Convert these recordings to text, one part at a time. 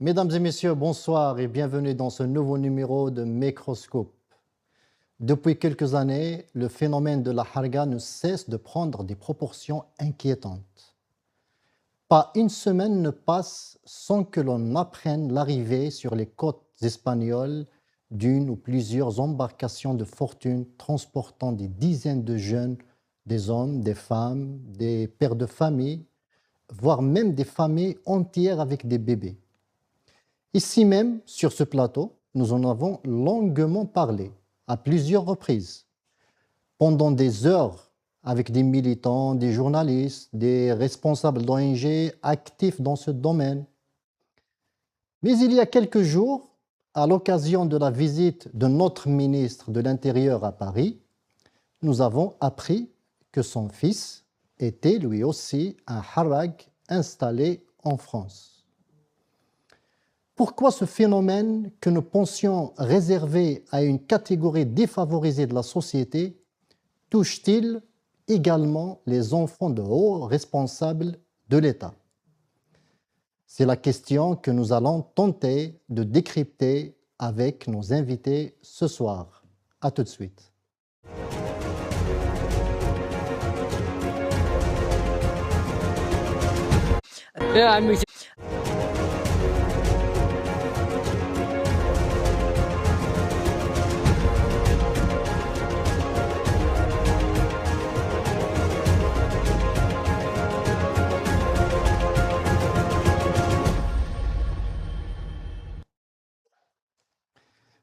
Mesdames et messieurs, bonsoir et bienvenue dans ce nouveau numéro de Microscope. Depuis quelques années, le phénomène de la harga ne cesse de prendre des proportions inquiétantes. Pas une semaine ne passe sans que l'on apprenne l'arrivée sur les côtes espagnoles d'une ou plusieurs embarcations de fortune transportant des dizaines de jeunes, des hommes, des femmes, des pères de famille, voire même des familles entières avec des bébés. Ici même, sur ce plateau, nous en avons longuement parlé, à plusieurs reprises, pendant des heures, avec des militants, des journalistes, des responsables d'ONG actifs dans ce domaine. Mais il y a quelques jours, à l'occasion de la visite de notre ministre de l'Intérieur à Paris, nous avons appris que son fils était lui aussi un harag installé en France. Pourquoi ce phénomène que nous pensions réservé à une catégorie défavorisée de la société touche-t-il également les enfants de hauts responsables de l'État? C'est la question que nous allons tenter de décrypter avec nos invités ce soir. À tout de suite.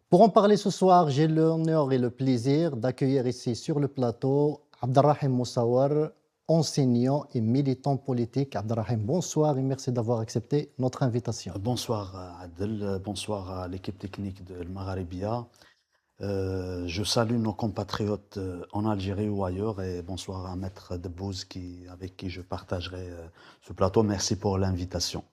Pour en parler ce soir, j'ai l'honneur et le plaisir d'accueillir ici sur le plateau Abdelrahim Moussawar, enseignant et militant politique. Abdelrahim, bonsoir et merci d'avoir accepté notre invitation. Bonsoir Adel, bonsoir à l'équipe technique de El Magharibia. Je salue nos compatriotes en Algérie ou ailleurs et bonsoir à Maître Debbouz avec qui je partagerai ce plateau. Merci pour l'invitation.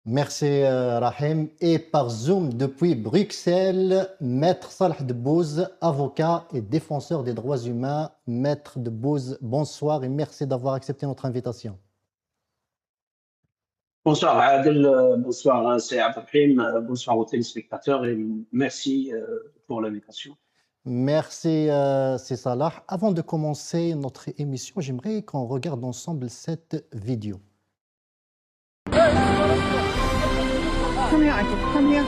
Merci Rahim. Et par Zoom depuis Bruxelles, Maître Salah Debbouz, avocat et défenseur des droits humains. Maître Debbouz, bonsoir et merci d'avoir accepté notre invitation. Bonsoir Adel, bonsoir c'est Abdelrahim, bonsoir aux téléspectateurs et merci pour l'invitation. Merci c'est Salah. Avant de commencer notre émission, j'aimerais qu'on regarde ensemble cette vidéo. Come here, Atif, come here.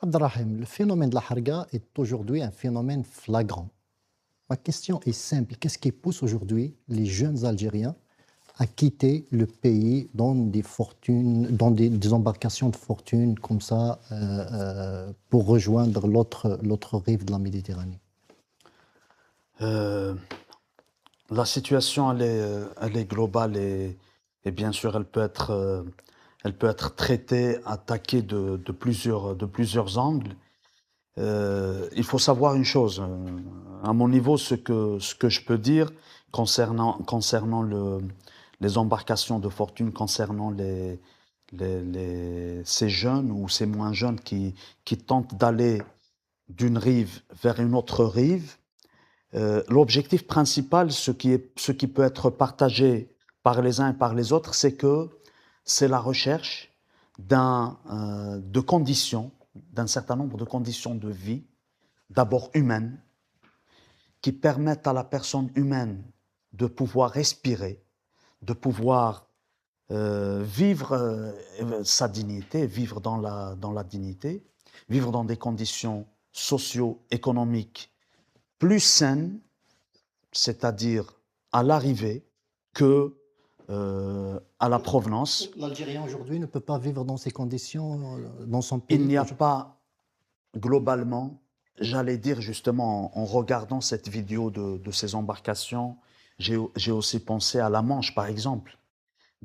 Abdelrahim, le phénomène de la harga est aujourd'hui un phénomène flagrant. Ma question est simple. Qu'est-ce qui pousse aujourd'hui les jeunes Algériens à quitter le pays dans des fortunes, dans des embarcations de fortune comme ça pour rejoindre l'autre rive de la Méditerranée? La situation elle est globale et bien sûr elle peut être traitée, attaquée de plusieurs angles. Il faut savoir une chose, à mon niveau, ce que je peux dire concernant les embarcations de fortune, concernant ces jeunes ou ces moins jeunes qui tentent d'aller d'une rive vers une autre rive. L'objectif principal, ce qui peut être partagé par les uns et par les autres, c'est la recherche d'un certain nombre de conditions de vie, d'abord humaines, qui permettent à la personne humaine de pouvoir respirer, de pouvoir vivre sa dignité, vivre dans la dignité, vivre dans des conditions socio-économiques plus saines, c'est-à-dire à l'arrivée que à la provenance. L'Algérien aujourd'hui ne peut pas vivre dans ces conditions dans son Il pays. n'y a pas globalement, j'allais dire justement en regardant cette vidéo de ces embarcations, j'ai aussi pensé à la Manche par exemple.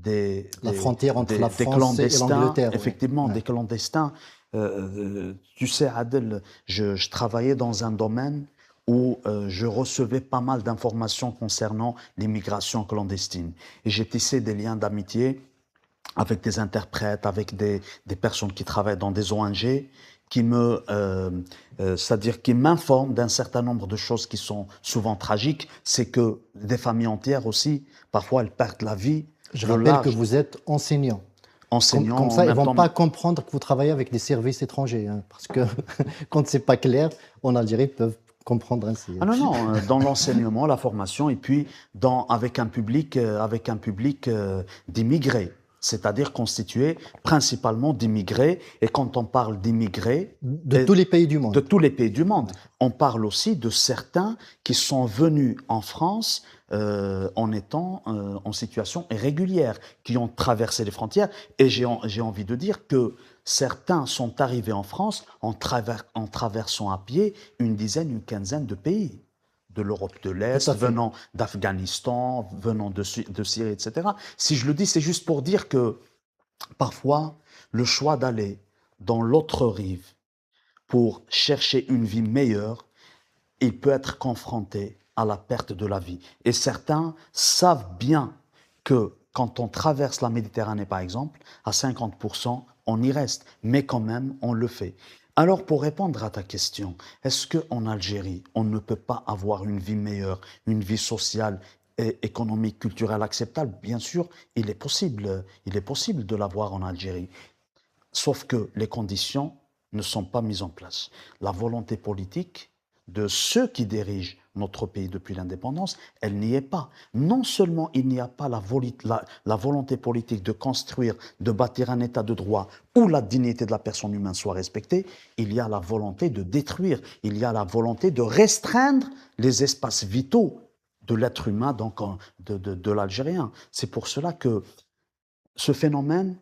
La frontière entre la Des France et clandestins, l'Angleterre. effectivement, Ouais. des clandestins. Tu sais, Adel, je travaillais dans un domaine où je recevais pas mal d'informations concernant l'immigration clandestine. Et j'ai tissé des liens d'amitié avec des interprètes, avec des personnes qui travaillent dans des ONG, c'est-à-dire qui m'informent d'un certain nombre de choses qui sont souvent tragiques. C'est que des familles entières aussi, parfois elles perdent la vie. Je rappelle que vous êtes enseignant. Enseignant, comme ça, en ils ne même vont temps, pas comprendre que vous travaillez avec des services étrangers. Hein, parce que quand ce n'est pas clair, en Algérie, ils peuvent comprendre ainsi. Ah non, non, dans l'enseignement, la formation, et puis avec un public d'immigrés, c'est-à-dire constitué principalement d'immigrés. Et quand on parle d'immigrés, De tous les pays du monde. de tous les pays du monde, on parle aussi de certains qui sont venus en France en étant en situation irrégulière, qui ont traversé les frontières. Et j'ai envie de dire que certains sont arrivés en France en traversant à pied une dizaine, une quinzaine de pays, de l'Europe de l'Est, Tout à fait. venant d'Afghanistan, venant de Syrie, etc. Si je le dis, c'est juste pour dire que parfois, le choix d'aller dans l'autre rive pour chercher une vie meilleure, il peut être confronté à la perte de la vie. Et certains savent bien que quand on traverse la Méditerranée, par exemple, à 50%, on y reste, mais quand même, on le fait. Alors, pour répondre à ta question, est-ce qu'en Algérie, on ne peut pas avoir une vie meilleure, une vie sociale et économique, culturelle acceptable? Bien sûr, il est possible de l'avoir en Algérie. Sauf que les conditions ne sont pas mises en place. La volonté politique de ceux qui dirigent notre pays depuis l'indépendance, elle n'y est pas. Non seulement il n'y a pas la volonté politique de construire, de bâtir un état de droit où la dignité de la personne humaine soit respectée, il y a la volonté de détruire, il y a la volonté de restreindre les espaces vitaux de l'être humain, donc de l'Algérien. C'est pour cela que ce phénomène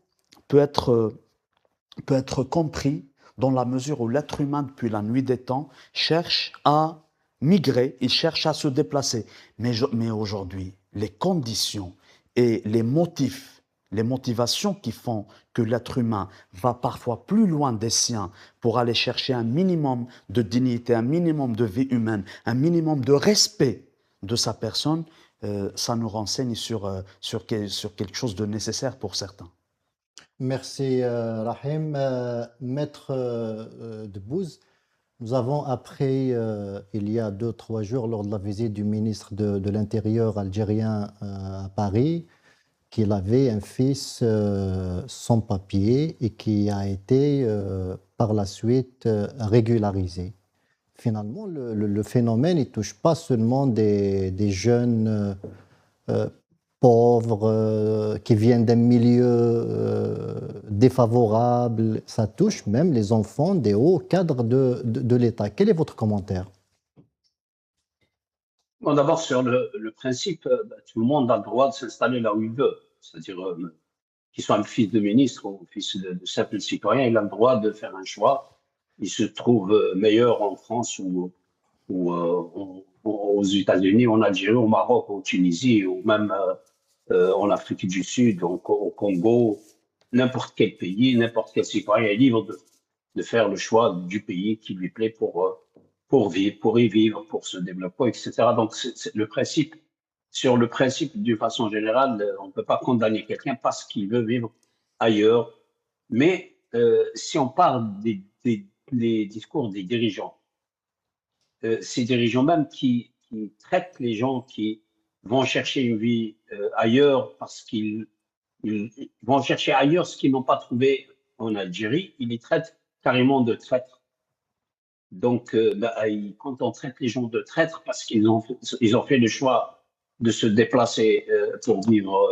peut être compris dans la mesure où l'être humain, depuis la nuit des temps, cherche à migrer, il cherche à se déplacer. Mais aujourd'hui, les conditions et les motifs, les motivations qui font que l'être humain va parfois plus loin des siens pour aller chercher un minimum de dignité, un minimum de vie humaine, un minimum de respect de sa personne, ça nous renseigne sur quelque chose de nécessaire pour certains. Merci Rahim. Maître Debbouze, nous avons appris il y a 2-3 jours lors de la visite du ministre de l'Intérieur algérien à Paris qu'il avait un fils sans papier et qui a été par la suite régularisé. Finalement, le phénomène ne touche pas seulement des jeunes pauvres qui viennent d'un milieu défavorable, ça touche même les enfants des hauts cadres de l'État. Quel est votre commentaire? Bon, d'abord, sur le principe, tout le monde a le droit de s'installer là où il veut. C'est-à-dire, qu'il soit un fils de ministre ou un fils de simple citoyen, il a le droit de faire un choix. Il se trouve meilleur en France ou aux États-Unis, en Algérie, au Maroc, en Tunisie, ou même en Afrique du Sud, au Congo, n'importe quel pays, n'importe quel citoyen est libre de faire le choix du pays qui lui plaît pour vivre, pour y vivre, pour se développer, etc. Donc, c'est le principe. Sur le principe, d'une façon générale, on ne peut pas condamner quelqu'un parce qu'il veut vivre ailleurs. Mais si on parle des discours des dirigeants, ces dirigeants même qui traitent les gens qui vont chercher une vie ailleurs parce qu'ils vont chercher ailleurs ce qu'ils n'ont pas trouvé en Algérie, ils les traitent carrément de traîtres. Donc, quand on traite les gens de traîtres parce qu'ils ont fait le choix de se déplacer pour vivre,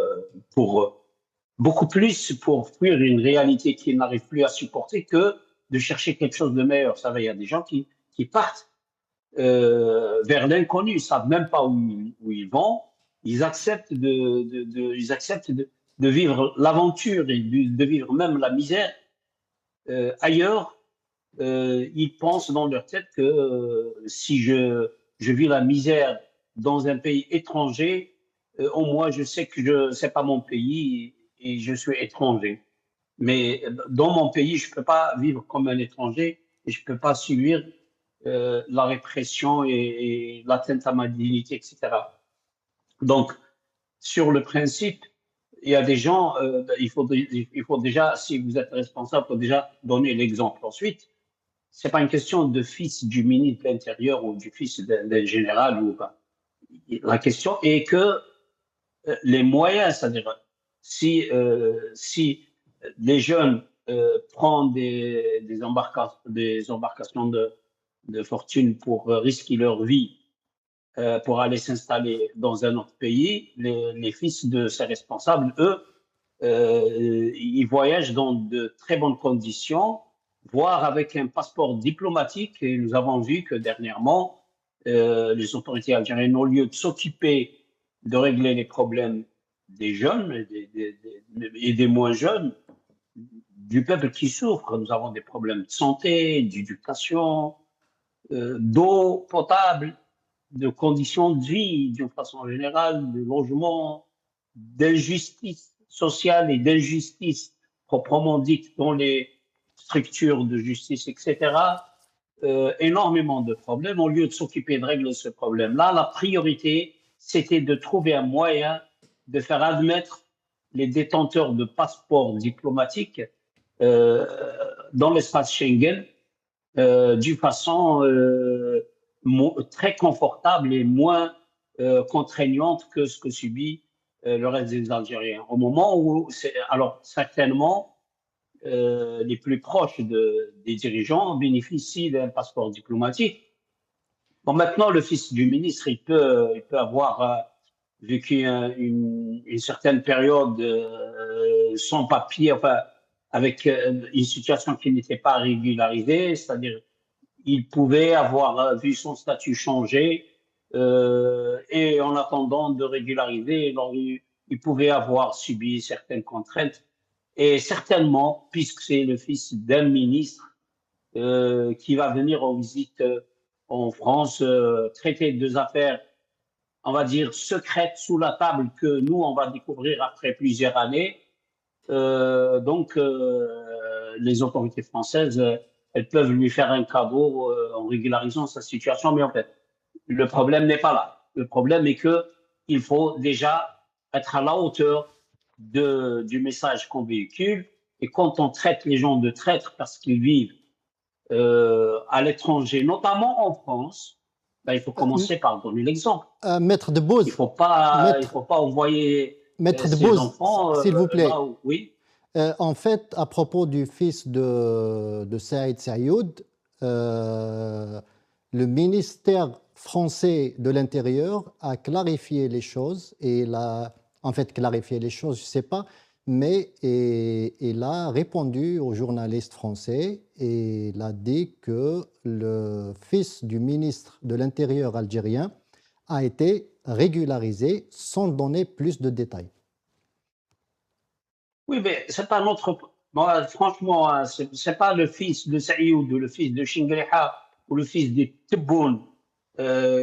beaucoup plus pour fuir une réalité qu'ils n'arrivent plus à supporter que de chercher quelque chose de meilleur. Ça va, il y a des gens qui partent vers l'inconnu, ils ne savent même pas où ils vont. Ils acceptent ils acceptent de vivre l'aventure et de vivre même la misère ailleurs. Ils pensent dans leur tête que si je vis la misère dans un pays étranger, au moins je sais que c'est pas mon pays et je suis étranger. Mais dans mon pays, je peux pas vivre comme un étranger et je peux pas subir la répression et l'atteinte à ma dignité, etc. Donc, sur le principe, il y a des gens, il faut déjà, si vous êtes responsable, il faut déjà donner l'exemple. Ensuite, c'est pas une question de fils du ministre de l'Intérieur ou du fils d'un général ou pas. La question est que les moyens, c'est-à-dire si les jeunes prennent des embarcations de fortune pour risquer leur vie, pour aller s'installer dans un autre pays, les fils de ces responsables, eux, ils voyagent dans de très bonnes conditions, voire avec un passeport diplomatique. Et nous avons vu que dernièrement, les autorités algériennes, au lieu de s'occuper de régler les problèmes des jeunes et des moins jeunes, du peuple qui souffre, nous avons des problèmes de santé, d'éducation, d'eau potable, de conditions de vie d'une façon générale, de logement, d'injustice sociale et d'injustice proprement dite dans les structures de justice, etc. Énormément de problèmes. Au lieu de s'occuper de régler ce problème-là, la priorité, c'était de trouver un moyen de faire admettre les détenteurs de passeports diplomatiques dans l'espace Schengen d'une façon très confortable et moins contraignante que ce que subit le reste des Algériens. Au moment où, alors certainement, les plus proches des dirigeants bénéficient d'un passeport diplomatique. Bon, maintenant, le fils du ministre, il peut avoir vécu une certaine période sans papier, enfin, avec une situation qui n'était pas régularisée, c'est-à-dire il pouvait avoir vu son statut changer et en attendant de régulariser, il pouvait avoir subi certaines contraintes. Et certainement, puisque c'est le fils d'un ministre qui va venir en visite en France, traiter des affaires, on va dire, secrètes sous la table que nous, on va découvrir après plusieurs années. Donc, les autorités françaises, elles peuvent lui faire un cadeau en régularisant sa situation. Mais en fait, le problème n'est pas là. Le problème est qu'il faut déjà être à la hauteur du message qu'on véhicule. Et quand on traite les gens de traîtres parce qu'ils vivent à l'étranger, notamment en France, ben, il faut commencer par donner l'exemple. Maître de Bose. Il ne faut pas envoyer Maître de ses Bose, enfants. s'il vous plaît. Oui. En fait, à propos du fils de Saïd Saïoud, le ministère français de l'Intérieur a clarifié les choses et il a clarifié les choses, je ne sais pas, mais il a répondu aux journalistes français et il a dit que le fils du ministre de l'Intérieur algérien a été régularisé sans donner plus de détails. Oui, mais c'est pas notre. Moi, franchement, hein, c'est pas le fils de Saïoud ou le fils de Chingriha ou le fils de Tebboune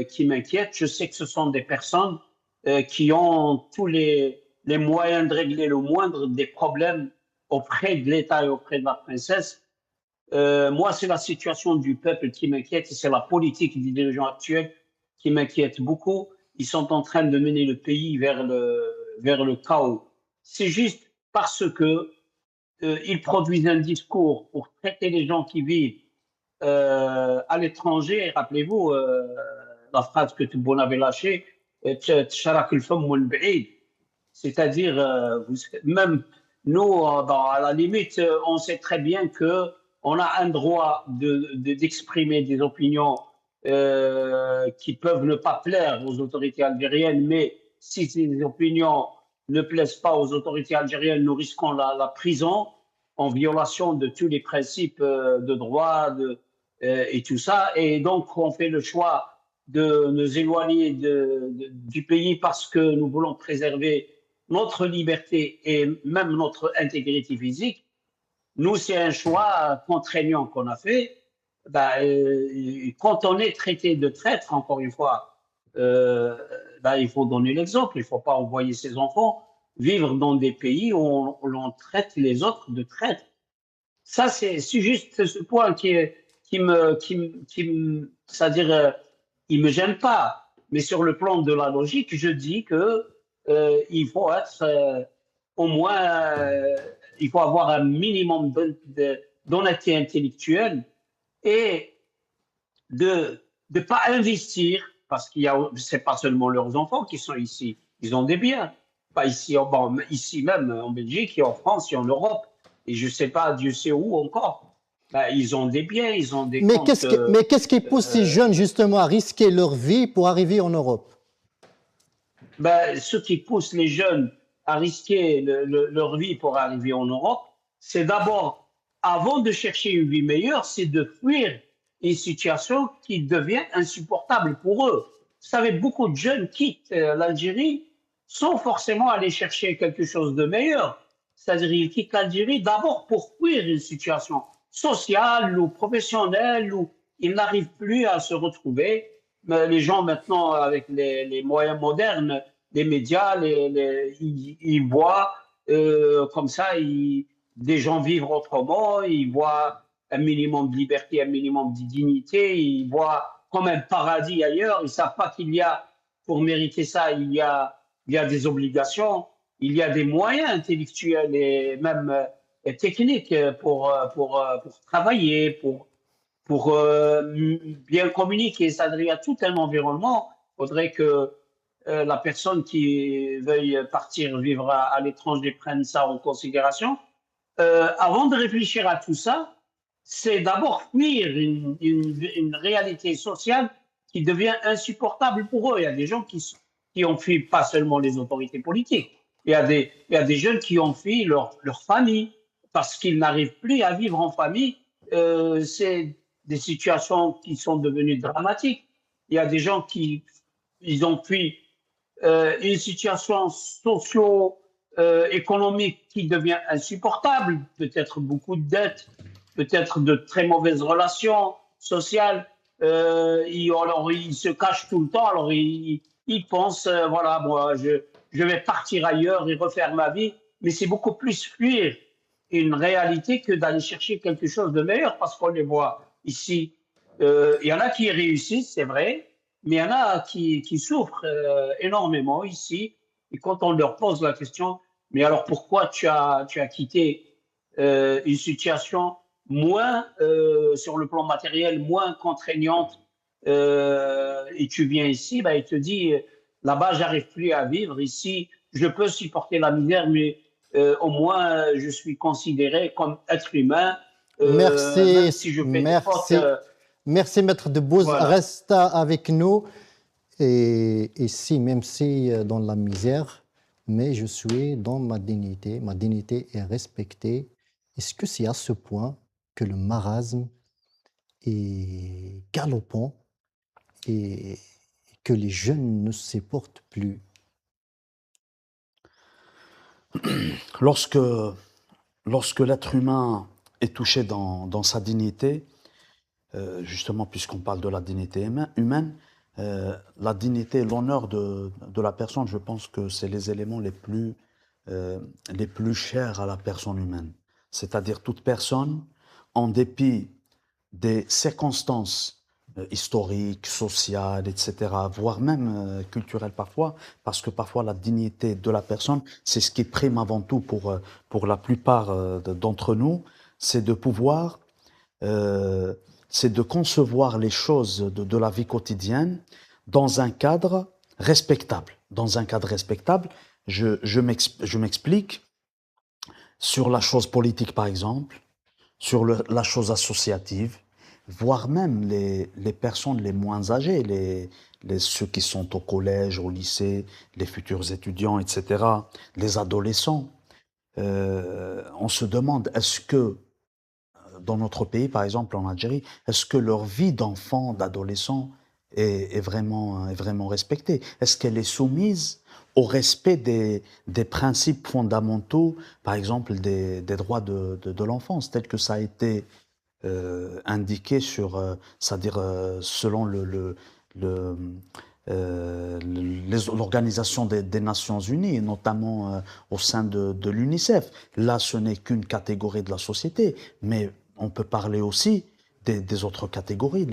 qui m'inquiète. Je sais que ce sont des personnes qui ont tous les moyens de régler le moindre des problèmes auprès de l'État et auprès de la princesse. Moi, c'est la situation du peuple qui m'inquiète et c'est la politique des dirigeants actuels qui m'inquiète beaucoup. Ils sont en train de mener le pays vers le chaos. C'est juste parce que ils produisent un discours pour traiter les gens qui vivent à l'étranger. Rappelez-vous la phrase que Tebboune avait lâchée, c'est-à-dire même nous, à la limite, on sait très bien que on a un droit d'exprimer des opinions qui peuvent ne pas plaire aux autorités algériennes, mais si ces opinions ne plaisent pas aux autorités algériennes, nous risquons la prison en violation de tous les principes de droit et tout ça. Et donc, on fait le choix de nous éloigner du pays parce que nous voulons préserver notre liberté et même notre intégrité physique. Nous, c'est un choix contraignant qu'on a fait. Quand on est traité de traître, encore une fois, il faut donner l'exemple. Il ne faut pas envoyer ses enfants vivre dans des pays où l'on traite les autres de traîtres. Ça, c'est juste ce point c'est-à-dire, il me gêne pas. Mais sur le plan de la logique, je dis que il faut être au moins, il faut avoir un minimum d'honnêteté intellectuelle et de ne pas investir, parce qu'il y a, c'est pas seulement leurs enfants qui sont ici, ils ont des biens, pas ici, ici même en Belgique, et en France et en Europe, et je sais pas, Dieu sait où encore. Ils ont des biens, ils ont des comptes. Mais qu'est-ce qui pousse ces jeunes justement à risquer leur vie pour arriver en Europe? Ce qui pousse les jeunes à risquer leur vie pour arriver en Europe, c'est d'abord, avant de chercher une vie meilleure, c'est de fuir une situation qui devient insupportable pour eux. Vous savez, beaucoup de jeunes quittent l'Algérie sans forcément aller chercher quelque chose de meilleur. C'est-à-dire qu'ils quittent l'Algérie d'abord pour fuir une situation sociale ou professionnelle où ils n'arrivent plus à se retrouver. Mais les gens maintenant, avec les moyens modernes, les médias, ils voient comme ça, des gens vivre autrement, ils voient un minimum de liberté, un minimum de dignité, ils voient comme un paradis ailleurs, ils ne savent pas qu'il y a, pour mériter ça, il y a des obligations, il y a des moyens intellectuels et même techniques pour travailler, pour bien communiquer. C'est-à-dire, il y a tout un environnement. Il faudrait que la personne qui veuille partir vivre à l'étranger prenne ça en considération. Avant de réfléchir à tout ça, c'est d'abord fuir une réalité sociale qui devient insupportable pour eux. Il y a des gens qui ont fui pas seulement les autorités politiques. Il y a des jeunes qui ont fui leur famille parce qu'ils n'arrivent plus à vivre en famille. C'est des situations qui sont devenues dramatiques. Il y a des gens ils ont fui une situation socio-économique qui devient insupportable, peut-être beaucoup de dettes, peut-être de très mauvaises relations sociales. Alors, ils se cachent tout le temps, alors ils pensent, voilà, moi, je vais partir ailleurs et refaire ma vie, mais c'est beaucoup plus fuir une réalité que d'aller chercher quelque chose de meilleur, parce qu'on les voit ici. Il y en a qui réussissent, c'est vrai, mais il y en a qui souffrent énormément ici. Et quand on leur pose la question, mais alors pourquoi tu as quitté une situation moins, sur le plan matériel, moins contraignante et tu viens ici, il te dit, là-bas, j'arrive plus à vivre. Ici, je peux supporter la misère, mais au moins, je suis considéré comme être humain. Merci, même si je fais des fautes, merci, Maître Debbouze. Voilà. Reste avec nous. Et ici, même si dans la misère, mais je suis dans ma dignité est respectée. Est-ce que c'est à ce point que le marasme est galopant et que les jeunes ne se portent plus? Lorsque l'être humain est touché dans sa dignité, justement puisqu'on parle de la dignité humaine, la dignité et l'honneur de la personne, je pense que c'est les éléments les plus chers à la personne humaine. C'est-à-dire toute personne, en dépit des circonstances historiques, sociales, etc., voire même culturelles parfois, parce que parfois la dignité de la personne, c'est ce qui prime avant tout pour la plupart d'entre nous, c'est de pouvoir, c'est de concevoir les choses de la vie quotidienne dans un cadre respectable. Dans un cadre respectable, je m'explique, sur la chose politique par exemple, sur la chose associative, voire même les personnes les moins âgées, ceux qui sont au collège, au lycée, les futurs étudiants, etc., les adolescents, on se demande, est-ce que, dans notre pays, par exemple en Algérie, est-ce que leur vie d'enfant, d'adolescent est vraiment respectée? Est-ce qu'elle est soumise au respect des principes fondamentaux, par exemple des droits de l'enfance, tel que ça a été indiqué c'est-à-dire selon l'Organisation des Nations Unies, et notamment au sein de l'UNICEF. Là, ce n'est qu'une catégorie de la société, mais on peut parler aussi des autres catégories,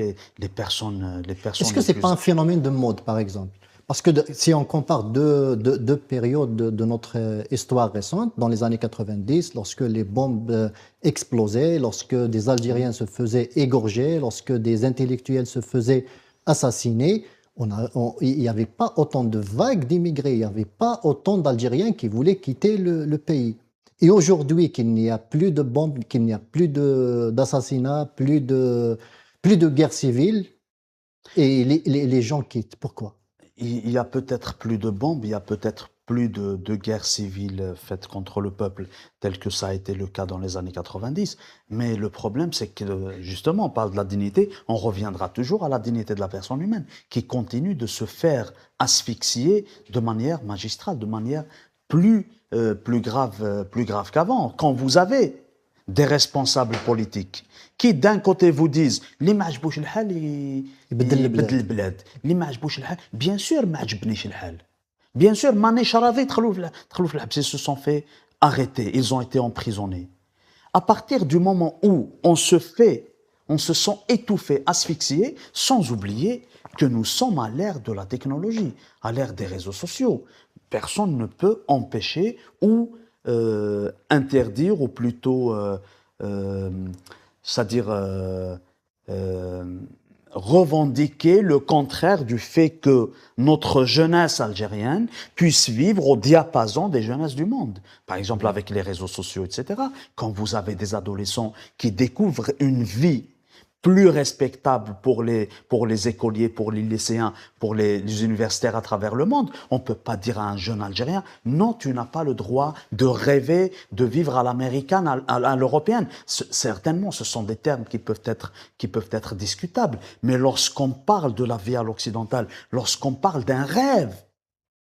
les personnes Est-ce que ce n'est pas un phénomène de mode, par exemple? Parce que si on compare deux périodes de notre histoire récente, dans les années 90, lorsque les bombes explosaient, lorsque des Algériens se faisaient égorger, lorsque des intellectuels se faisaient assassiner, il n'y avait pas autant de vagues d'immigrés, il n'y avait pas autant d'Algériens qui voulaient quitter le pays. Et aujourd'hui, qu'il n'y a plus de bombes, qu'il n'y a plus d'assassinats, plus de guerre civile, et les gens quittent. Pourquoi? Il y a peut-être plus de bombes, il y a peut-être plus de guerres civiles faites contre le peuple, tel que ça a été le cas dans les années 90. Mais le problème, c'est que, justement, on parle de la dignité, on reviendra toujours à la dignité de la personne humaine, qui continue de se faire asphyxier de manière magistrale, de manière plus grave qu'avant. Quand vous avez des responsables politiques qui d'un côté vous disent اللي ما عجبوش الحال يبدل البلاد اللي ما عجبوش الحال bien sûr ما عجبنيش الحال bien sûr مانيش راضي دخلوا في الحبس. Ils se sont fait arrêter, ils ont été emprisonnés. À partir du moment où on se sent étouffé, asphyxié, sans oublier que nous sommes à l'ère de la technologie, à l'ère des réseaux sociaux. Personne ne peut empêcher ou interdire, ou plutôt, c'est-à-dire revendiquer le contraire du fait que notre jeunesse algérienne puisse vivre au diapason des jeunesses du monde. Par exemple, avec les réseaux sociaux, etc. Quand vous avez des adolescents qui découvrent une vie plus respectable pour les écoliers, pour les lycéens, pour les universitaires à travers le monde, on ne peut pas dire à un jeune Algérien « Non, tu n'as pas le droit de rêver, de vivre à l'américaine, à l'européenne ». Certainement, ce sont des termes qui peuvent être discutables. Mais lorsqu'on parle de la vie à l'occidentale, lorsqu'on parle d'un rêve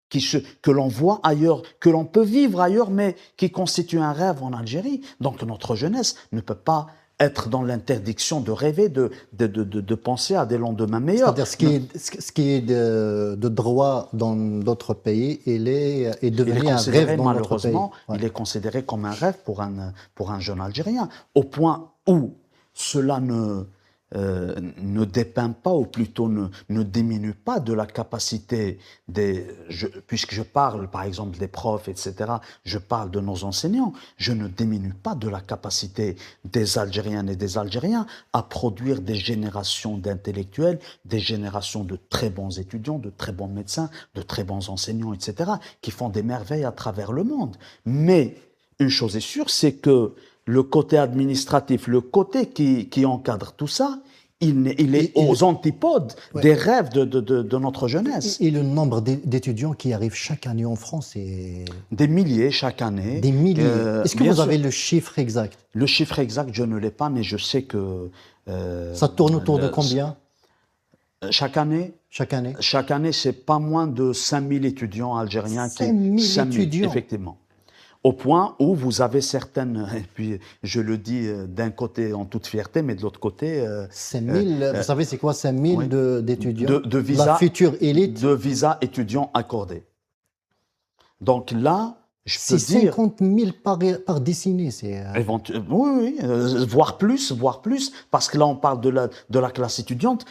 que l'on voit ailleurs, que l'on peut vivre ailleurs, mais qui constitue un rêve en Algérie, donc notre jeunesse ne peut pas être dans l'interdiction de rêver, de penser à des lendemains meilleurs. C'est-à-dire ce qui est de droit dans d'autres pays, il est devenu un rêve dans notre pays. Malheureusement, il est considéré comme un rêve pour un jeune Algérien, au point où cela ne dépeint pas, ou plutôt ne diminue pas de la capacité puisque je parle par exemple des profs, etc., je parle de nos enseignants, je ne diminue pas de la capacité des Algériennes et des Algériens à produire des générations d'intellectuels, des générations de très bons étudiants, de très bons médecins, de très bons enseignants, etc., qui font des merveilles à travers le monde. Mais une chose est sûre, c'est que le côté administratif, le côté qui encadre tout ça, il est aux antipodes des rêves de notre jeunesse. Et le nombre d'étudiants qui arrivent chaque année en France est... Des milliers chaque année. Des milliers. Est-ce que vous avez le chiffre exact? Le chiffre exact, je ne l'ai pas, mais je sais que... ça tourne autour de combien? Chaque année? Chaque année, c'est pas moins de 5000 étudiants algériens. 5000 étudiants? Effectivement. Au point où vous avez certaines, et puis je le dis d'un côté en toute fierté, mais de l'autre côté... 5000, vous savez c'est quoi 5000 oui, d'étudiants de visa, la future élite? De visa étudiants accordés. Donc là, je peux dire... dire... 50 000 par décennie, c'est... Oui, voire plus, parce que là on parle de la classe étudiante.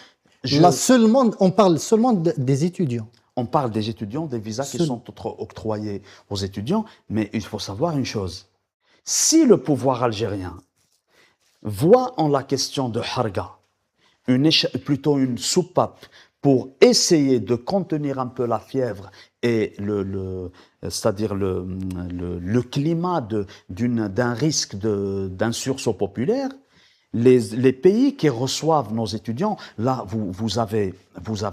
Là seulement, on parle seulement des étudiants. On parle des étudiants, des visas qui sont octroyés aux étudiants, mais il faut savoir une chose. Si le pouvoir algérien voit en la question de Harga plutôt une soupape pour essayer de contenir un peu la fièvre et c'est-à-dire le climat d'un risque d'un sursaut populaire, les pays qui reçoivent nos étudiants, là, vous avez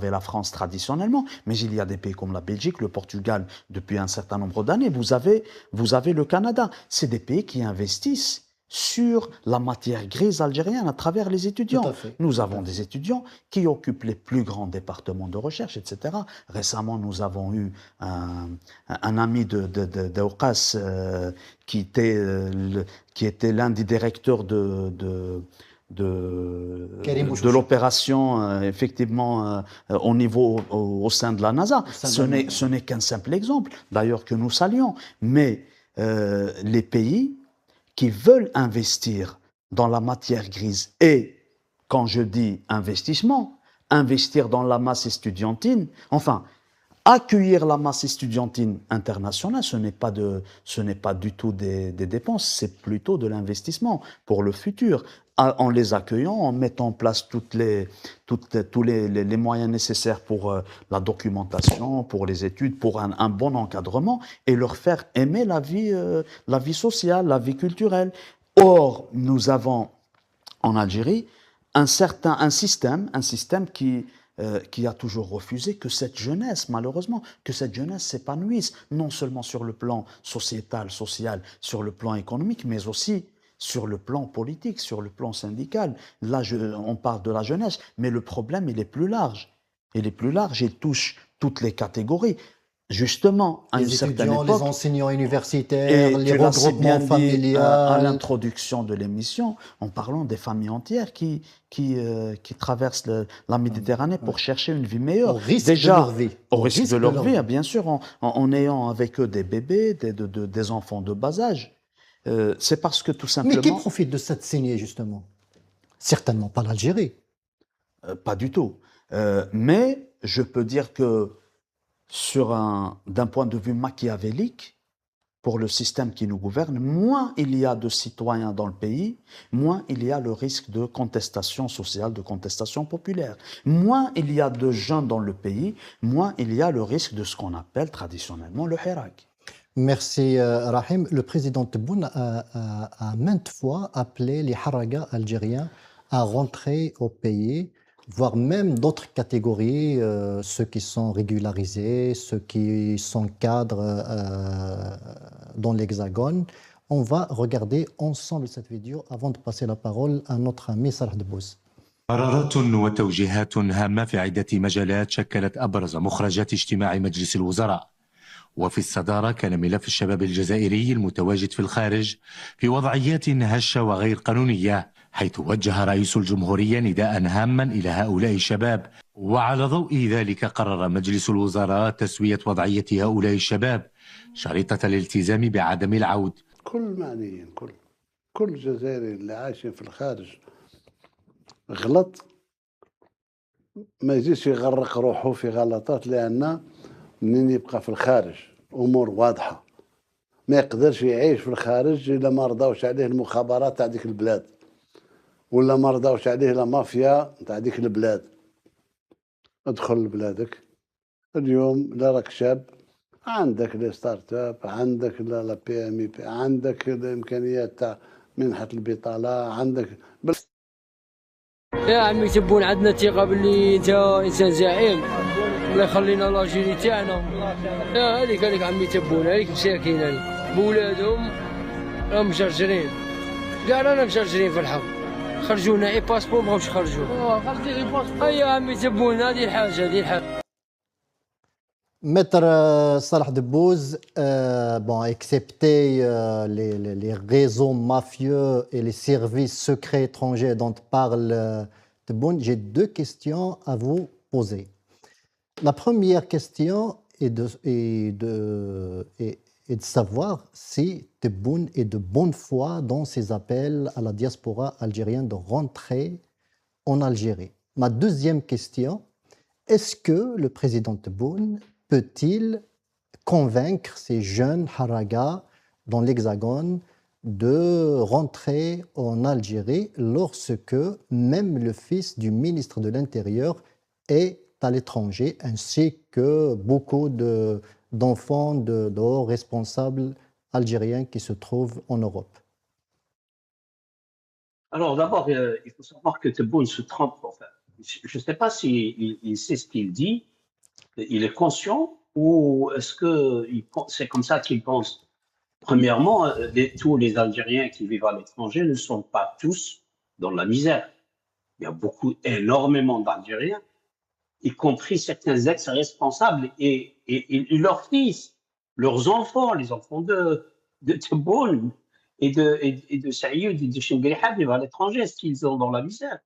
la France traditionnellement, mais il y a des pays comme la Belgique, le Portugal, depuis un certain nombre d'années. Vous avez le Canada. C'est des pays qui investissent sur la matière grise algérienne à travers les étudiants. Tout à fait. Nous avons des étudiants qui occupent les plus grands départements de recherche, etc. Récemment, nous avons eu un ami d'Auqas qui était l'un des directeurs de l'opération, effectivement, au niveau, au sein de la NASA. Ce n'est qu'un simple exemple, d'ailleurs, que nous saluons. Mais les pays qui veulent investir dans la matière grise, et quand je dis investissement, investir dans la masse estudiantine, enfin, accueillir la masse estudiantine internationale, ce n'est pas du tout des dépenses, c'est plutôt de l'investissement pour le futur. En les accueillant, en mettant en place tous les moyens nécessaires pour la documentation, pour les études, pour un bon encadrement, et leur faire aimer la vie sociale, la vie culturelle. Or, nous avons en Algérie un système qui a toujours refusé que cette jeunesse, malheureusement, que cette jeunesse s'épanouisse, non seulement sur le plan sociétal, social, sur le plan économique, mais aussi sur le plan politique, sur le plan syndical. Là, on parle de la jeunesse, mais le problème, il est plus large. Il est plus large, il touche toutes les catégories. Justement, à une certaine époque, les enseignants universitaires, les regroupements familiaux. À l'introduction de l'émission, en parlant des familles entières qui traversent la Méditerranée pour chercher une vie meilleure. Au risque de leur vie. Au risque de leur vie, bien sûr, en ayant avec eux des bébés, des enfants de bas âge. C'est parce que tout simplement... Mais qui profite de cette saignée, justement? Certainement pas l'Algérie. Pas du tout. Mais je peux dire que d'un point de vue machiavélique, pour le système qui nous gouverne, moins il y a de citoyens dans le pays, moins il y a le risque de contestation sociale, de contestation populaire. Moins il y a de jeunes dans le pays, moins il y a le risque de ce qu'on appelle traditionnellement le hirak. Merci Rahim. Le président Tebboune a maintes fois appelé les haragas algériens à rentrer au pays, voire même d'autres catégories, ceux qui sont régularisés, ceux qui sont cadres dans l'Hexagone. On va regarder ensemble cette vidéo avant de passer la parole à notre ami Salah Debbouz. قرارات وتوجيهات هامة في عدة مجالات شكلت أبرز مخرجات اجتماع مجلس الوزراء. وفي الصدارة كان ملف الشباب الجزائري المتواجد في الخارج في وضعيات هشة وغير قانونية، حيث وجه رئيس الجمهورية نداء هاما إلى هؤلاء الشباب. وعلى ضوء ذلك قرر مجلس الوزراء تسوية وضعية هؤلاء الشباب شريطة الالتزام بعدم العود. كل معنيين، كل جزائري اللي عايشين في الخارج غلط ما يجيش يغرق روحه في غلطات، لأن منين يبقى في الخارج أمور واضحة، ما يقدرش يعيش في الخارج إلا ما رضاوش عليه المخابرات تاع ديك البلاد، ولا ما رضاوش عليه لا مافيا تاع ديك البلاد. ادخل لبلادك اليوم، لا راك شاب، عندك لي ستارت اب، عندك لا بي ام اي بي، عندك الامكانيات تاع منحة البطالة، عندك يا عمي تبون عندنا ثقة باللي انت انسان زعيم، الله يخلينا لاجيري تاعنا. يا هذيك عمي تبون، هذيك مساكين، هذيك بولادهم راهم مشرجرين، كاع رانا مشرجرين في الحق. خرجونا اي باسبور، مابغاوش يخرجوا. يا عمي تبون، هذه الحاجة. Maître Salah Debbouz, bon, excepté les réseaux mafieux et les services secrets étrangers dont parle Tebboune, j'ai deux questions à vous poser. La première question est de savoir si Tebboune est de bonne foi dans ses appels à la diaspora algérienne de rentrer en Algérie. Ma deuxième question, est-ce que le président Tebboune peut-il convaincre ces jeunes haragas dans l'Hexagone de rentrer en Algérie lorsque même le fils du ministre de l'Intérieur est à l'étranger, ainsi que beaucoup d'enfants de hauts responsables algériens qui se trouvent en Europe? Alors d'abord, il faut savoir que Tebboune se trompe. Enfin, je ne sais pas s'il il sait ce qu'il dit, il est conscient ou est-ce que c'est comme ça qu'il pense. Premièrement, tous les Algériens qui vivent à l'étranger ne sont pas tous dans la misère. Il y a énormément d'Algériens, y compris certains ex-responsables et leurs fils, leurs enfants, les enfants de Tebboune et de Saïd et de Chengriha vivent à l'étranger. Est-ce qu'ils sont dans la misère?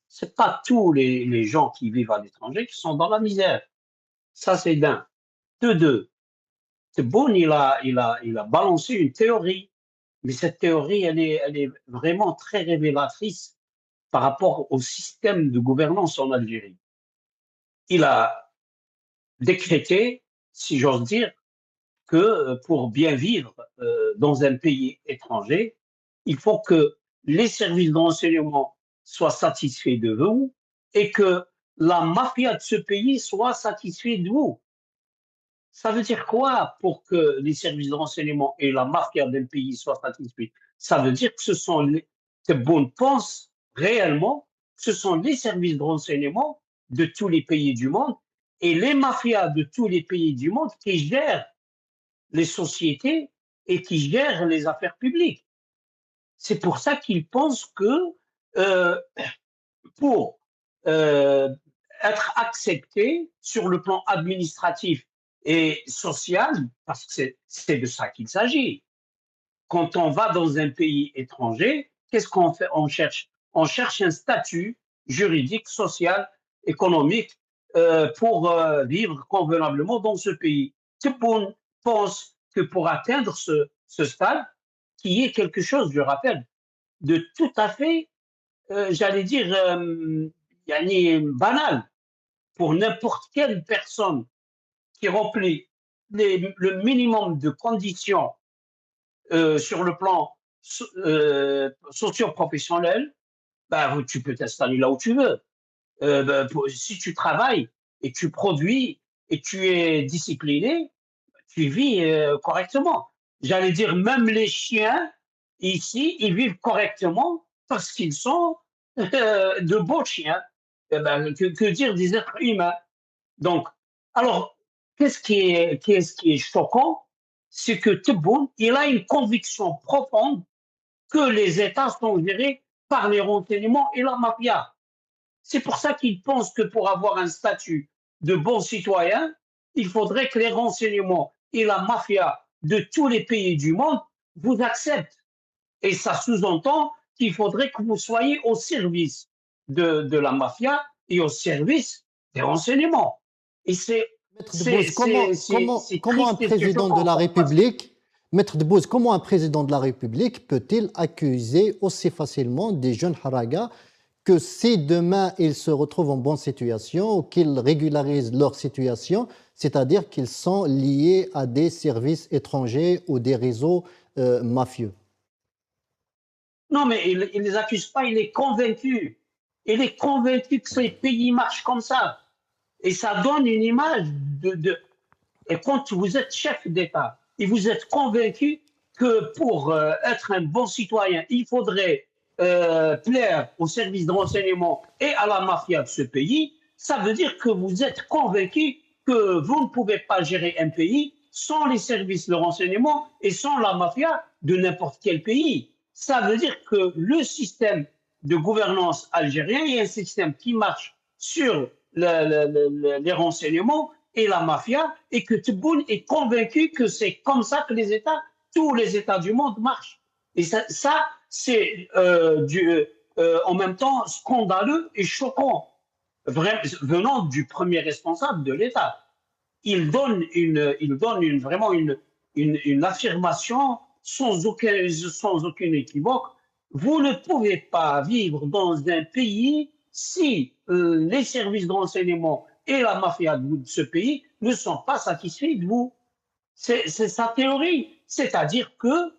C'est pas tous les gens qui vivent à l'étranger qui sont dans la misère. Ça, c'est d'un. De deux, Tebboune, il a balancé une théorie, mais cette théorie, elle est vraiment très révélatrice par rapport au système de gouvernance en Algérie. Il a décrété, si j'ose dire, que pour bien vivre dans un pays étranger, il faut que les services de renseignement soient satisfaits de vous et que la mafia de ce pays soit satisfaite de vous. Ça veut dire quoi pour que les services de renseignement et la mafia d'un pays soient satisfaits? Ça veut dire que Tebboune pense réellement que ce sont les services de renseignement de tous les pays du monde et les mafias de tous les pays du monde qui gèrent les sociétés et qui gèrent les affaires publiques. C'est pour ça qu'il pense que euh, pour euh, être accepté sur le plan administratif et social, parce que c'est de ça qu'il s'agit. Quand on va dans un pays étranger, qu'est-ce qu'on fait? On cherche un statut juridique, social, économique pour vivre convenablement dans ce pays. Tebboune pense que pour atteindre ce stade, qui est quelque chose, je rappelle, de tout à fait, j'allais dire, banal pour n'importe quelle personne qui remplit le minimum de conditions sur le plan socio-professionnel, bah, tu peux t'installer là où tu veux. Si tu travailles et tu produis et tu es discipliné, tu vis correctement. J'allais dire, même les chiens, ici, ils vivent correctement parce qu'ils sont de beaux chiens. Que dire des êtres humains? Donc, alors, qu'est-ce qui est choquant? C'est que Tebboune, il a une conviction profonde que les États sont gérés par les renseignements et la mafia. C'est pour ça qu'il pense que pour avoir un statut de bon citoyen, il faudrait que les renseignements et la mafia de tous les pays du monde vous acceptent. Et ça sous-entend qu'il faudrait que vous soyez au service de la mafia et au service des renseignements. Et Maître Debbouze, comment un triste et c'est président de choquant. la République, Maître Debbouze, comment un président de la République peut-il accuser aussi facilement des jeunes haragas que si demain ils se retrouvent en bonne situation ou qu'ils régularisent leur situation, c'est-à-dire qu'ils sont liés à des services étrangers ou des réseaux mafieux? Non, mais il ne les accuse pas, il est convaincu. Il est convaincu que ces pays marchent comme ça. Et ça donne une image Et quand vous êtes chef d'État et vous êtes convaincu que pour être un bon citoyen, il faudrait plaire aux services de renseignement et à la mafia de ce pays, ça veut dire que vous êtes convaincu que vous ne pouvez pas gérer un pays sans les services de renseignement et sans la mafia de n'importe quel pays. Ça veut dire que le système de gouvernance algérien est un système qui marche sur les renseignements et la mafia, et que Tebboune est convaincu que c'est comme ça que les États, tous les États du monde marchent. Et ça c'est en même temps scandaleux et choquant, venant du premier responsable de l'État. Il donne vraiment une affirmation sans aucun équivoque. Vous ne pouvez pas vivre dans un pays si les services de renseignement et la mafia de ce pays ne sont pas satisfaits de vous. C'est sa théorie. C'est-à-dire que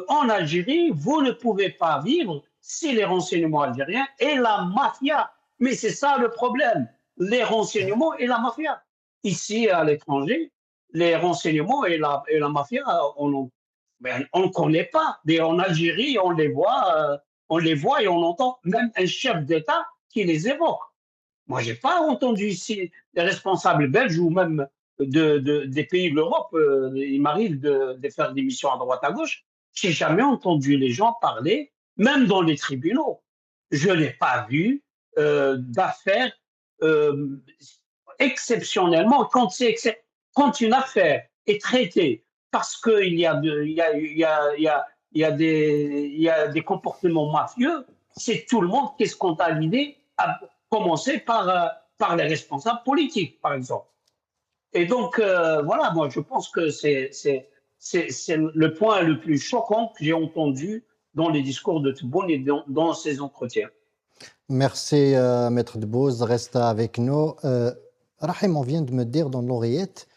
en Algérie, vous ne pouvez pas vivre si les renseignements algériens et la mafia. Mais c'est ça le problème, les renseignements et la mafia. Ici, à l'étranger, les renseignements et la mafia, on ne connaît pas. Mais en Algérie, on les voit on les voit et on entend même un chef d'État qui les évoque. Moi, j'ai pas entendu ici des responsables belges ou même des pays de l'Europe. Il m'arrive de faire des missions à droite à gauche. J'ai jamais entendu les gens parler, même dans les tribunaux. Je n'ai pas vu d'affaires euh, exceptionnellement quand une affaire est traitée parce qu'il y a, il y a des comportements mafieux, c'est tout le monde qui est scandalisé, à commencer par les responsables politiques, par exemple. Et donc, voilà, moi, je pense que c'est le point le plus choquant que j'ai entendu dans les discours de Tebboune et dans ces entretiens. Merci, Maître Debbouze. Reste avec nous. Rahim, on vient de me dire dans l'oreillette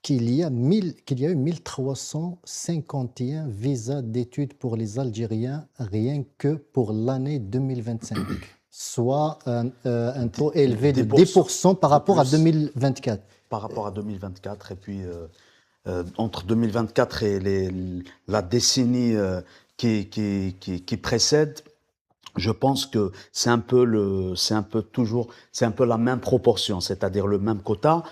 qu'il y a eu 1351 visas d'études pour les Algériens rien que pour l'année 2025, soit un taux élevé de 10% par rapport à 2024. Par rapport à 2024, et puis entre 2024 et la décennie qui précède, je pense que c'est un peu la même proportion, c'est-à-dire le même quota.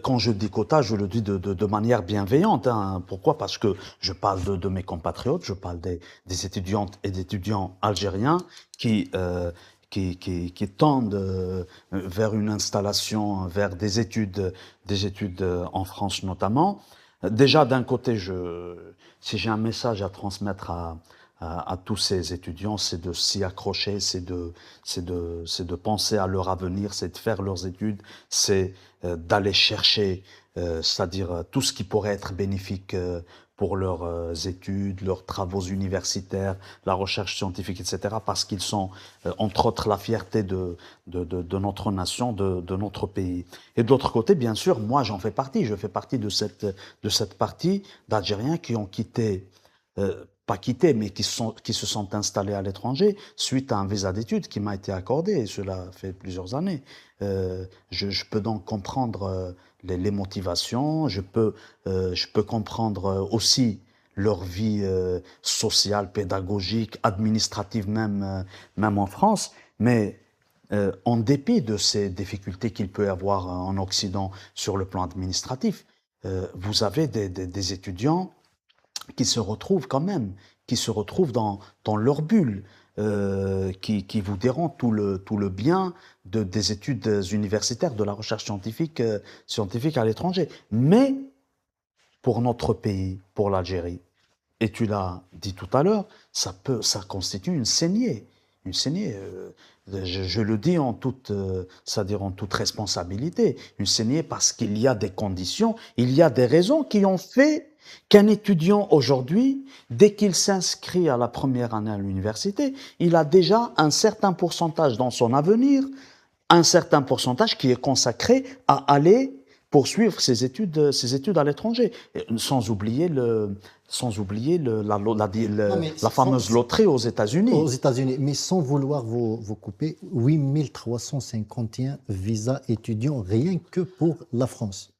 Quand je dis quota, je le dis de manière bienveillante. Hein. Pourquoi? Parce que je parle de mes compatriotes, je parle des étudiantes et d'étudiants algériens qui tendent vers une installation, vers des études en France notamment. Déjà, d'un côté, si j'ai un message à transmettre à tous ces étudiants, c'est de s'y accrocher, c'est de penser à leur avenir, c'est de faire leurs études, c'est d'aller chercher, c'est-à-dire tout ce qui pourrait être bénéfique pour leurs études, leurs travaux universitaires, la recherche scientifique, etc., parce qu'ils sont, entre autres, la fierté de notre nation, de notre pays. Et de l'autre côté, bien sûr, moi, j'en fais partie. Je fais partie de cette partie d'Algériens qui ont quitté, pas quitté, mais qui se sont installés à l'étranger suite à un visa d'études qui m'a été accordé, et cela fait plusieurs années. Je peux donc comprendre les motivations, je peux comprendre aussi leur vie sociale, pédagogique, administrative même en France, mais en dépit de ces difficultés qu'il peut y avoir en Occident sur le plan administratif, vous avez des étudiants qui se retrouvent quand même, qui se retrouvent dans leur bulle, qui vous diront tout le bien des études universitaires, de la recherche scientifique à l'étranger. Mais pour notre pays, pour l'Algérie, et tu l'as dit tout à l'heure, ça constitue une saignée. Une saignée, je le dis c'est-à-dire en toute responsabilité, une saignée parce qu'il y a des conditions, il y a des raisons qui ont fait qu'un étudiant aujourd'hui, dès qu'il s'inscrit à la première année à l'université, il a déjà un certain pourcentage dans son avenir, un certain pourcentage qui est consacré à aller poursuivre ses études à l'étranger, sans oublier la fameuse loterie aux États-Unis. Aux États-Unis, mais sans vouloir vous couper, 8351 visas étudiants rien que pour la France.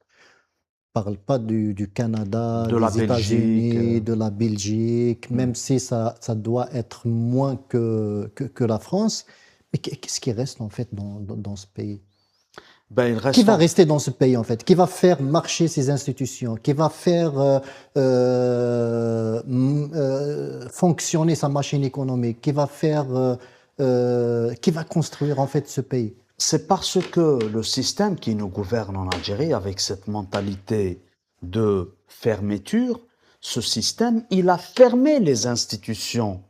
On ne parle pas du Canada, des États-Unis, de la Belgique, même si ça doit être moins que la France. Mais qu'est-ce qui reste en fait dans ce pays? Qui va rester dans ce pays en fait? Qui va faire marcher ces institutions? Qui va faire fonctionner sa machine économique? Qui va construire en fait ce pays? C'est parce que le système qui nous gouverne en Algérie, avec cette mentalité de fermeture, ce système, il a fermé les institutions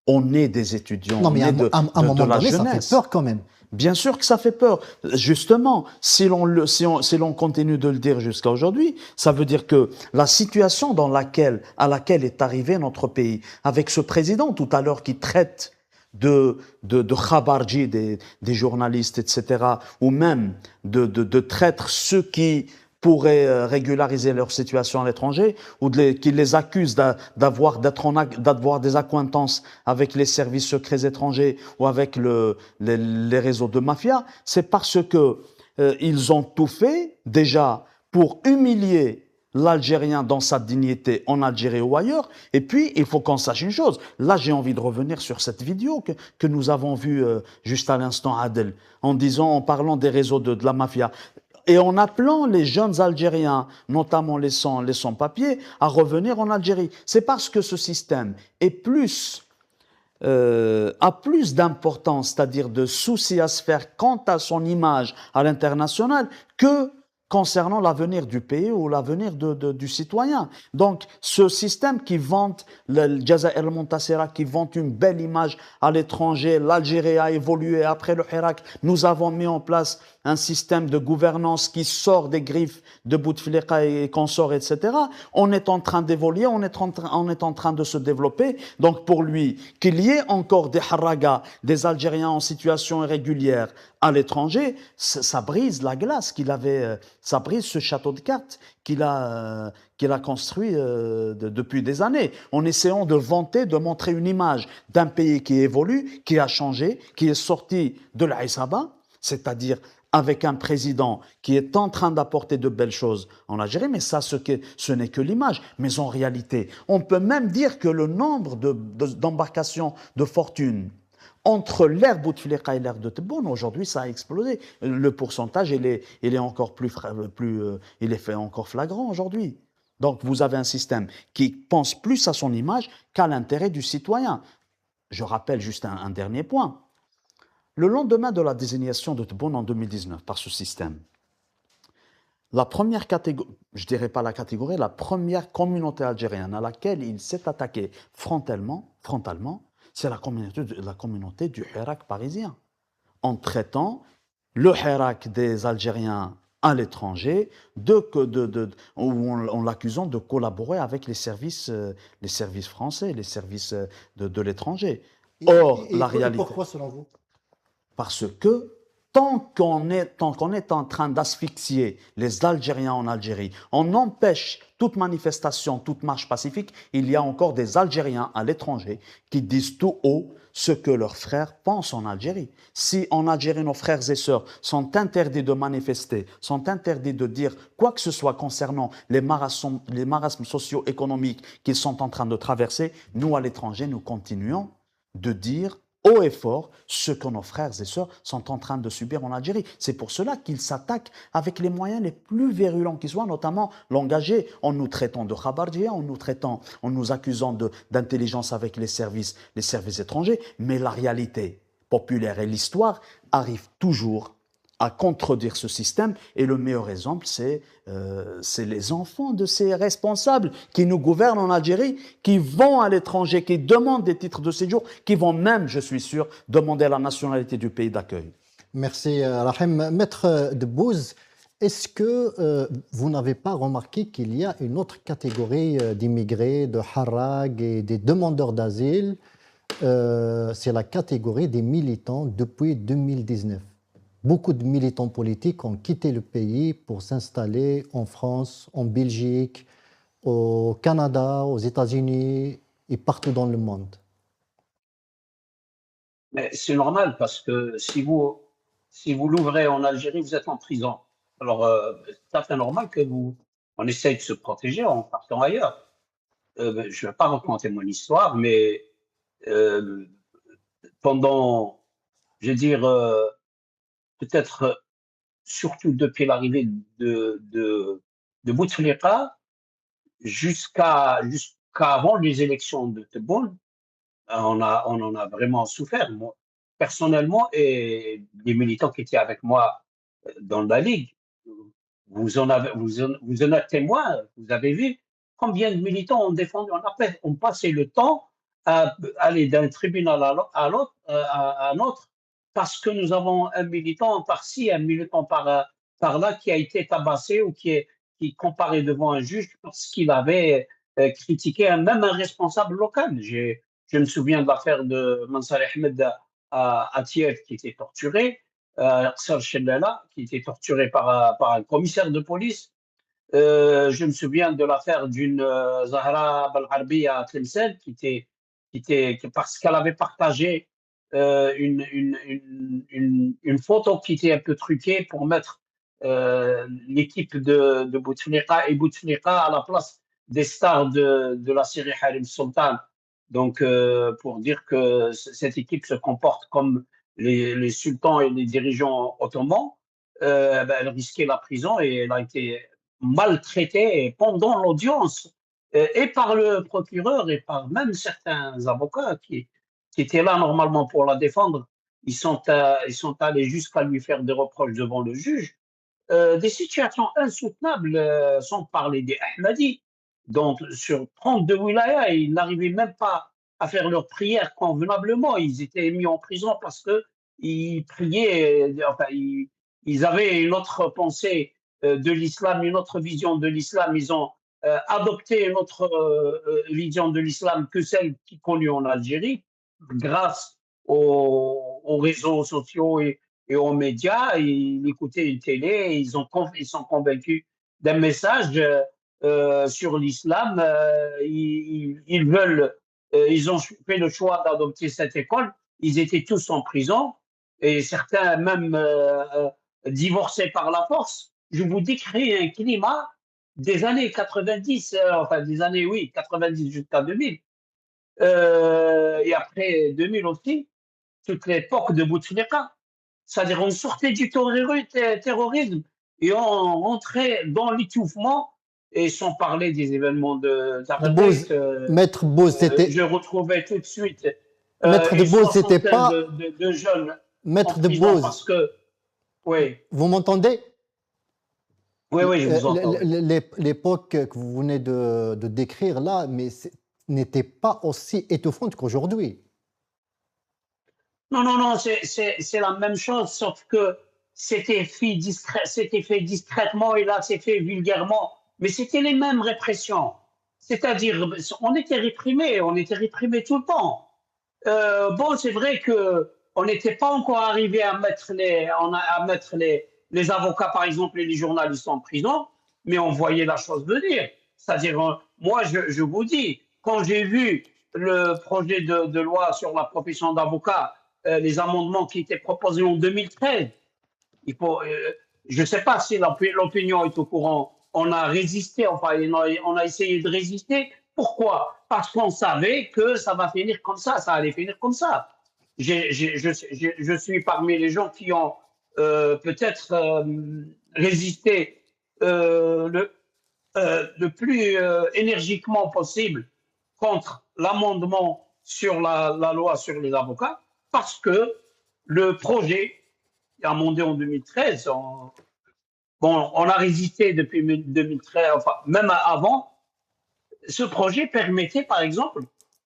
au nez des étudiants, non, mais au nez de la jeunesse. Ça fait peur quand même. Bien sûr que ça fait peur. Justement, si l'on continue de le dire jusqu'à aujourd'hui, ça veut dire que la situation à laquelle est arrivé notre pays, avec ce président tout à l'heure qui traite de khabarji des journalistes, etc., ou même de traîtres ceux qui pourraient régulariser leur situation à l'étranger, ou qui les accusent d'avoir des accointances avec les services secrets étrangers ou avec les réseaux de mafia, c'est parce que ils ont tout fait déjà pour humilier l'Algérien dans sa dignité en Algérie ou ailleurs. Et puis, il faut qu'on sache une chose. Là, j'ai envie de revenir sur cette vidéo que nous avons vue juste à l'instant, Adel, en parlant des réseaux de la mafia. Et en appelant les jeunes Algériens, notamment les sans-papiers, à revenir en Algérie. C'est parce que ce système est a plus d'importance, c'est-à-dire de soucis à se faire quant à son image à l'international, que concernant l'avenir du pays ou l'avenir du citoyen. Donc, ce système qui vante le Jazair al-Montasira, qui vante une belle image à l'étranger, l'Algérie a évolué après le Hirak, nous avons mis en place un système de gouvernance qui sort des griffes de Bouteflika et consorts, etc. On est en train d'évoluer, on est en train de se développer. Donc pour lui, qu'il y ait encore des haragas, des Algériens en situation irrégulière à l'étranger, ça brise la glace qu'il avait, ça brise ce château de cartes qu'il a construit depuis des années, en essayant de vanter, de montrer une image d'un pays qui évolue, qui a changé, qui est sorti de l'Aïsaba, c'est-à-dire avec un président qui est en train d'apporter de belles choses en Algérie, mais ça, ce n'est que l'image. Mais en réalité, on peut même dire que le nombre d'embarcations de fortune entre l'ère Bouteflika et l'ère de Tebboune, aujourd'hui, ça a explosé. Le pourcentage, il est encore il est fait encore flagrant aujourd'hui. Donc, vous avez un système qui pense plus à son image qu'à l'intérêt du citoyen. Je rappelle juste un dernier point. Le lendemain de la désignation de Tebboune en 2019 par ce système, la première catégorie, je dirais pas la catégorie, la première communauté algérienne à laquelle il s'est attaqué frontalement, c'est la communauté du Hirak parisien, en traitant le Hirak des Algériens à l'étranger, en l'accusant de collaborer avec les services français, les services de l'étranger. Or, la réalité... Pourquoi, selon vous? Parce que tant qu'on est en train d'asphyxier les Algériens en Algérie, on empêche toute manifestation, toute marche pacifique, il y a encore des Algériens à l'étranger qui disent tout haut ce que leurs frères pensent en Algérie. Si en Algérie, nos frères et sœurs sont interdits de manifester, sont interdits de dire quoi que ce soit concernant les marasmes socio-économiques qu'ils sont en train de traverser, nous, à l'étranger, nous continuons de dire haut et fort ce que nos frères et sœurs sont en train de subir en Algérie. C'est pour cela qu'ils s'attaquent avec les moyens les plus virulents qui soient, notamment l'engager en nous traitant de khabardjia, en nous accusant d'intelligence avec les services étrangers. Mais la réalité populaire et l'histoire arrivent toujours à contredire ce système. Et le meilleur exemple, c'est les enfants de ces responsables qui nous gouvernent en Algérie, qui vont à l'étranger, qui demandent des titres de séjour, qui vont même, je suis sûr, demander la nationalité du pays d'accueil. Merci, Rahim. Maître Debbouze, est-ce que vous n'avez pas remarqué qu'il y a une autre catégorie d'immigrés, de harag et des demandeurs d'asile? C'est la catégorie des militants depuis 2019. Beaucoup de militants politiques ont quitté le pays pour s'installer en France, en Belgique, au Canada, aux États-Unis et partout dans le monde. Mais c'est normal parce que si vous l'ouvrez en Algérie, vous êtes en prison. Alors, c'est tout à fait normal on essaye de se protéger en partant ailleurs. Je ne vais pas raconter mon histoire, mais pendant, je veux dire, peut-être surtout depuis l'arrivée de Bouteflika jusqu'avant les élections de Tebboune, on en a vraiment souffert. Moi, personnellement, et les militants qui étaient avec moi dans la Ligue, vous en êtes témoin, vous avez vu combien de militants ont défendu, on passait le temps à aller d'un tribunal à l'autre, à un autre, parce que nous avons un militant par-ci, un militant par-là qui a été tabassé ou qui comparait devant un juge parce qu'il avait critiqué même un responsable local. Je me souviens de l'affaire de Mansar Ahmed à Thiès qui était torturé, Arsar Chellala qui était torturé par un commissaire de police. Je me souviens de l'affaire d'une Zahra Balharbi à Tlemcen parce qu'elle avait partagé une photo qui était un peu truquée pour mettre l'équipe de Bouteflika et Bouteflika à la place des stars de la série Harim Sultan. Donc, pour dire que cette équipe se comporte comme les sultans et les dirigeants ottomans, ben, elle risquait la prison et elle a été maltraitée pendant l'audience, et par le procureur et par même certains avocats qui étaient là normalement pour la défendre. Ils sont allés jusqu'à lui faire des reproches devant le juge. Des situations insoutenables, sans parler des Ahmadis. Donc, sur 32 wilayas, ils n'arrivaient même pas à faire leur prière convenablement. Ils étaient mis en prison parce qu'ils priaient, enfin, ils avaient une autre pensée de l'islam, une autre vision de l'islam. Ils ont adopté une autre vision de l'islam que celle qui est connue en Algérie, grâce aux réseaux sociaux et aux médias. Ils écoutaient une télé, ils sont convaincus d'un message sur l'islam. Ils veulent, ils ont fait le choix d'adopter cette école. Ils étaient tous en prison et certains même divorcés par la force. Je vous décris un climat des années 90, enfin des années, oui, 90 jusqu'à 2000. Et après 2000 aussi, toute l'époque de Bouteflika. C'est-à-dire on sortait du terrorisme et on rentrait dans l'étouffement, et sans parler des événements Bouz, d'Arabek. Maître Bouz, c'était. Je retrouvais tout de suite Maître de une Bouz, c'était soixantaine pas. de jeunes en Maître de prison Bouz, parce que, oui, vous m'entendez? oui, je vous entends. Oui. L'époque que vous venez de décrire là, mais n'était pas aussi étouffante qu'aujourd'hui. Non, non, non, c'est la même chose, sauf que c'était fait discrètement et là, c'est fait vulgairement. Mais c'était les mêmes répressions. C'est-à-dire, on était réprimés tout le temps. Bon, c'est vrai que on n'était pas encore arrivé à mettre les avocats, par exemple, et les journalistes en prison, mais on voyait la chose venir. C'est-à-dire, moi, je vous dis, quand j'ai vu le projet de loi sur la profession d'avocat, les amendements qui étaient proposés en 2013, je ne sais pas si l'opinion est au courant. On a résisté, enfin, on a essayé de résister. Pourquoi? Parce qu'on savait que ça va finir comme ça allait finir comme ça. Je suis parmi les gens qui ont peut-être résisté le plus énergiquement possible contre l'amendement sur la loi sur les avocats, parce que le projet amendé en 2013, on a résisté depuis 2013, enfin même avant. Ce projet permettait, par exemple,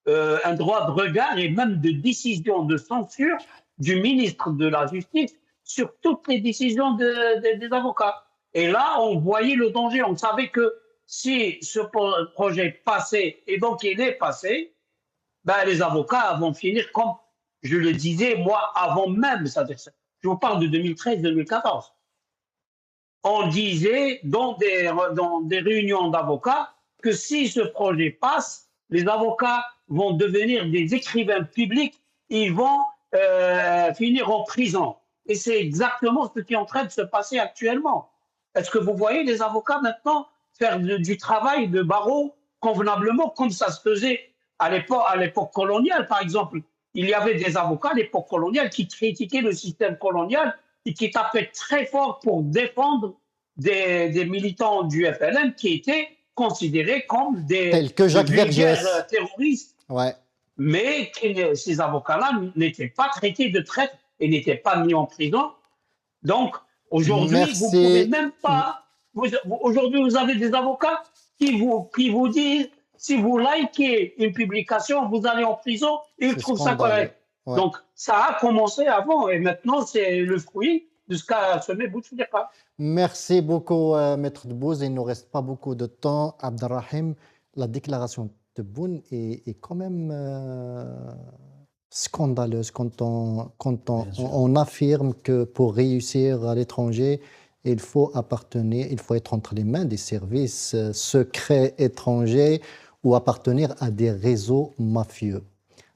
un droit de regard et même de décision de censure du ministre de la Justice sur toutes les décisions des avocats. Et là, on voyait le danger. On savait que si ce projet passait, et donc il est passé, ben, les avocats vont finir comme je le disais, moi, avant même, je vous parle de 2013-2014. On disait dans des réunions d'avocats que si ce projet passe, les avocats vont devenir des écrivains publics, ils vont finir en prison. Et c'est exactement ce qui est en train de se passer actuellement. Est-ce que vous voyez les avocats maintenant faire du travail de barreau convenablement comme ça se faisait à l'époque coloniale, par exemple? Il y avait des avocats à l'époque coloniale qui critiquaient le système colonial et qui tapaient très fort pour défendre des militants du FLN qui étaient considérés comme des vulgaires terroristes. Ouais. Mais ces avocats-là n'étaient pas traités de traîtres et n'étaient pas mis en prison. Donc, aujourd'hui, vous ne pouvez même pas... Aujourd'hui, vous avez des avocats qui vous disent, si vous likez une publication, vous allez en prison, et ils trouvent ça correct. Ouais. Donc, ça a commencé avant, et maintenant, c'est le fruit de ce qu'a semé Bouteflika. Merci beaucoup, Maître Bouz. Il ne nous reste pas beaucoup de temps. Abdelrahim, la déclaration de Boun est quand même scandaleuse quand on affirme que pour réussir à l'étranger, il faut être entre les mains des services secrets étrangers ou appartenir à des réseaux mafieux.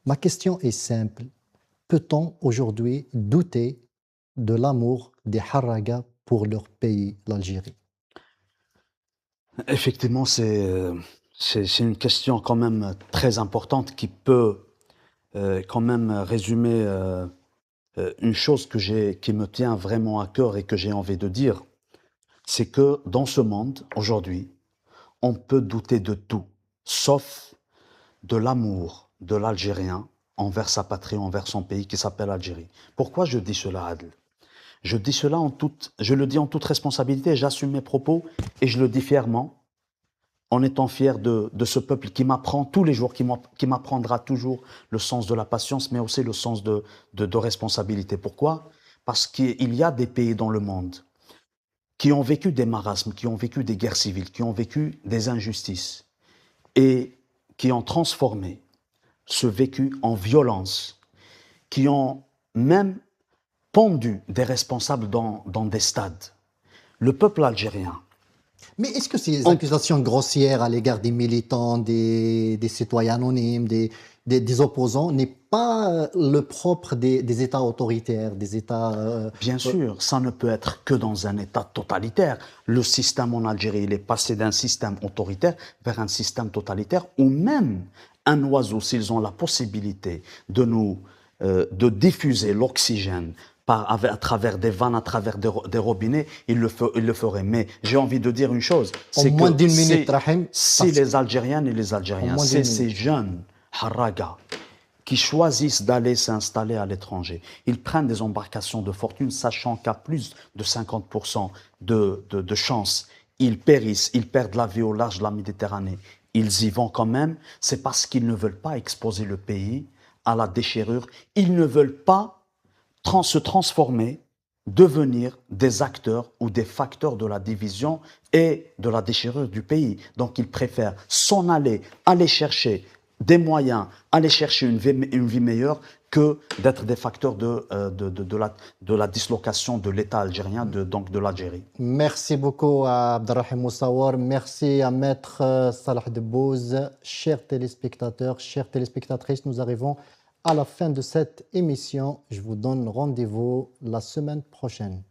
Ma question est simple. Peut-on aujourd'hui douter de l'amour des Harraga pour leur pays, l'Algérie? Effectivement, c'est une question quand même très importante qui peut quand même résumer une chose qui me tient vraiment à cœur et que j'ai envie de dire, c'est que dans ce monde, aujourd'hui, on peut douter de tout, sauf de l'amour de l'Algérien envers sa patrie, envers son pays qui s'appelle Algérie. Pourquoi je dis cela, Adel? Je dis cela je le dis en toute responsabilité, j'assume mes propos et je le dis fièrement, en étant fier de ce peuple qui m'apprend tous les jours, qui m'apprendra toujours le sens de la patience, mais aussi le sens de responsabilité. Pourquoi? Parce qu'il y a des pays dans le monde qui ont vécu des marasmes, qui ont vécu des guerres civiles, qui ont vécu des injustices et qui ont transformé ce vécu en violence, qui ont même pendu des responsables dans des stades. Le peuple algérien. Mais est-ce que ces accusations grossières à l'égard des militants, des citoyens anonymes, des opposants n'est pas le propre des États autoritaires, des États... Bien sûr, ça ne peut être que dans un État totalitaire. Le système en Algérie, il est passé d'un système autoritaire vers un système totalitaire où même un oiseau, s'ils ont la possibilité de diffuser l'oxygène à travers des vannes, à travers des robinets, il le ferait. Mais j'ai envie de dire une chose, c'est que si les Algériennes et les Algériens, c'est ces jeunes haragas qui choisissent d'aller s'installer à l'étranger, ils prennent des embarcations de fortune, sachant qu'à plus de 50% de chances, ils périssent, ils perdent la vie au large de la Méditerranée. Ils y vont quand même, c'est parce qu'ils ne veulent pas exposer le pays à la déchirure. Ils ne veulent pas se transformer, devenir des acteurs ou des facteurs de la division et de la déchirure du pays. Donc ils préfèrent s'en aller chercher des moyens, aller chercher une vie meilleure que d'être des facteurs de la dislocation de l'État algérien, donc de l'Algérie. Merci beaucoup à Abdelrahim Moussawar, merci à Maître Salah Debbouze. Chers téléspectateurs, chères téléspectatrices, nous arrivons à la fin de cette émission. Je vous donne rendez-vous la semaine prochaine.